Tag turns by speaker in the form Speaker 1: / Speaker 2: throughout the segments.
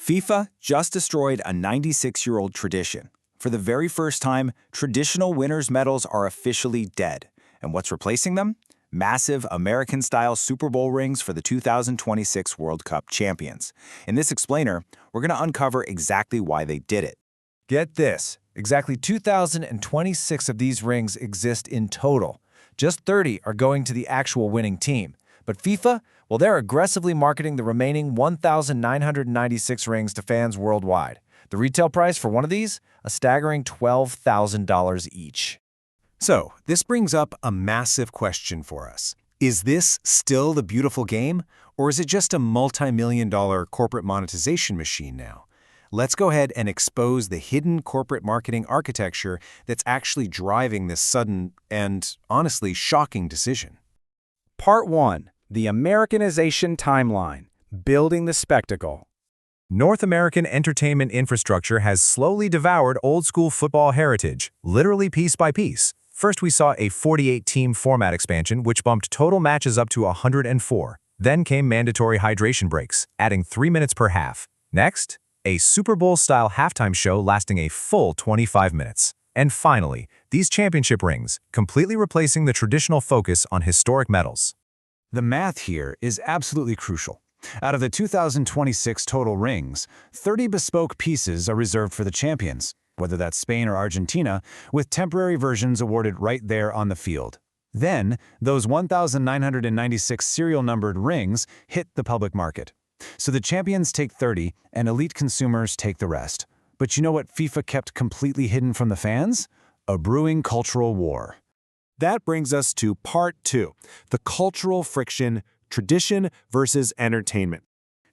Speaker 1: FIFA just destroyed a 96-year-old tradition. For the very first time, traditional winners' medals are officially dead. And what's replacing them? Massive American-style Super Bowl rings for the 2026 World Cup champions. In this explainer, we're going to uncover exactly why they did it.
Speaker 2: Get this, exactly 2,026 of these rings exist in total. Just 30 are going to the actual winning team. But FIFA, well, they're aggressively marketing the remaining 1,996 rings to fans worldwide. The retail price for one of these? A staggering $12,000 each.
Speaker 3: So, this brings up a massive question for us. Is this still the beautiful game, or is it just a multi-million-dollar corporate monetization machine now? Let's go ahead and expose the hidden corporate marketing architecture that's actually driving this sudden and, honestly, shocking decision.
Speaker 4: Part 1. The Americanization Timeline. Building the Spectacle.
Speaker 5: North American entertainment infrastructure has slowly devoured old-school football heritage, literally piece by piece. First, we saw a 48-team format expansion, which bumped total matches up to 104. Then came mandatory hydration breaks, adding 3 minutes per half. Next, a Super Bowl-style halftime show lasting a full 25 minutes. And finally, these championship rings, completely replacing the traditional focus on historic medals.
Speaker 6: The math here is absolutely crucial. Out of the 2026 total rings, 30 bespoke pieces are reserved for the champions, whether that's Spain or Argentina, with temporary versions awarded right there on the field. Then, those 1,996 serial-numbered rings hit the public market. So the champions take 30, and elite consumers take the rest. But you know what FIFA kept completely hidden from the fans? A brewing cultural war.
Speaker 7: That brings us to Part 2, the cultural friction, tradition versus entertainment.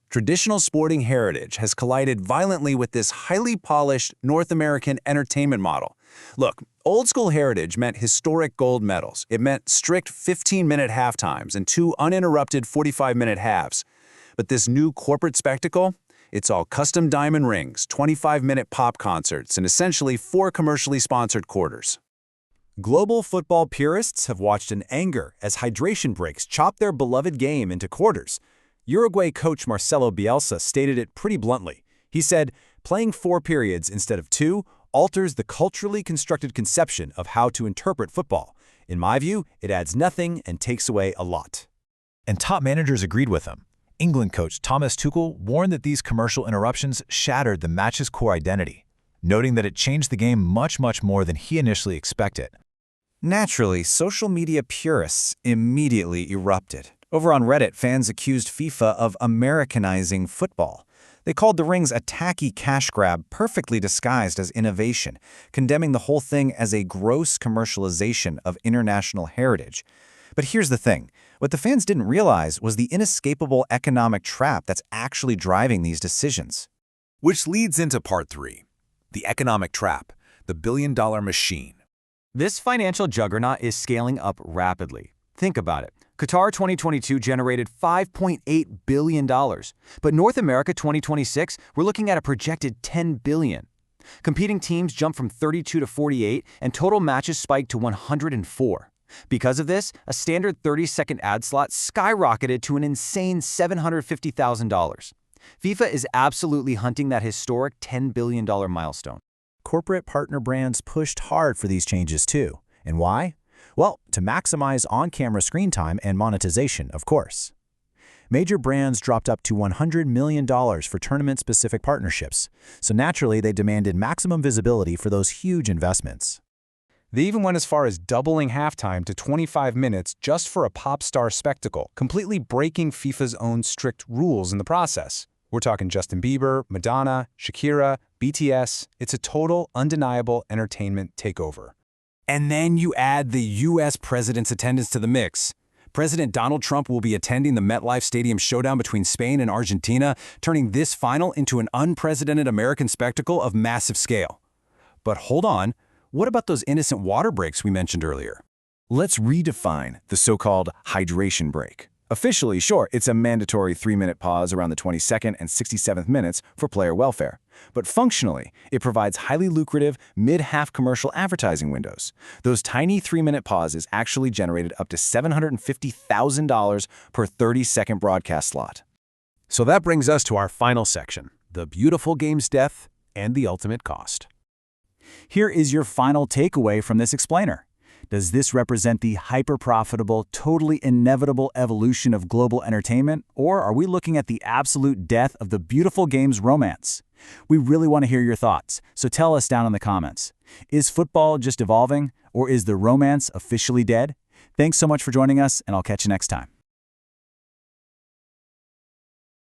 Speaker 1: Traditional sporting heritage has collided violently with this highly polished North American entertainment model. Look, old-school heritage meant historic gold medals. It meant strict 15-minute halftimes and 2 uninterrupted 45-minute halves. But this new corporate spectacle? It's all custom diamond rings, 25-minute pop concerts, and essentially 4 commercially sponsored quarters.
Speaker 7: Global football purists have watched in anger as hydration breaks chop their beloved game into quarters. Uruguay coach Marcelo Bielsa stated it pretty bluntly. He said, "Playing 4 periods instead of 2 alters the culturally constructed conception of how to interpret football. In my view, it adds nothing and takes away a lot."
Speaker 2: And top managers agreed with him. England coach Thomas Tuchel warned that these commercial interruptions shattered the match's core identity, noting that it changed the game much more than he initially expected.
Speaker 1: Naturally, social media purists immediately erupted. Over on Reddit, fans accused FIFA of Americanizing football. They called the rings a tacky cash grab perfectly disguised as innovation, condemning the whole thing as a gross commercialization of international heritage. But here's the thing. What the fans didn't realize was the inescapable economic trap that's actually driving these decisions.
Speaker 3: Which leads into Part 3, the economic trap, the billion-dollar machine.
Speaker 8: This financial juggernaut is scaling up rapidly. Think about it. Qatar 2022 generated $5.8 billion, but North America 2026, we're looking at a projected $10 billion. Competing teams jumped from 32 to 48, and total matches spiked to 104. Because of this, a standard 30-second ad slot skyrocketed to an insane $750,000. FIFA is absolutely hunting that historic $10 billion milestone.
Speaker 2: Corporate partner brands pushed hard for these changes too. And why? Well, to maximize on-camera screen time and monetization, of course. Major brands dropped up to $100 million for tournament-specific partnerships, so naturally they demanded maximum visibility for those huge investments.
Speaker 9: They even went as far as doubling halftime to 25 minutes just for a pop star spectacle, completely breaking FIFA's own strict rules in the process. We're talking Justin Bieber, Madonna, Shakira, BTS. It's a total, undeniable entertainment takeover.
Speaker 6: And then you add the U.S. president's attendance to the mix. President Donald Trump will be attending the MetLife Stadium showdown between Spain and Argentina, turning this final into an unprecedented American spectacle of massive scale. But hold on, what about those innocent water breaks we mentioned earlier?
Speaker 1: Let's redefine the so-called hydration break. Officially, sure, it's a mandatory 3-minute pause around the 22nd and 67th minutes for player welfare. But functionally, it provides highly lucrative mid-half commercial advertising windows. Those tiny 3-minute pauses actually generated up to $750,000 per 30-second broadcast slot.
Speaker 7: So that brings us to our final section, the beautiful game's death and the ultimate cost. Here is your final takeaway from this explainer. Does this represent the hyper-profitable, totally inevitable evolution of global entertainment, or are we looking at the absolute death of the beautiful game's romance? We really want to hear your thoughts, so tell us down in the comments. Is football just evolving, or is the romance officially dead? Thanks so much for joining us, and I'll catch you next time.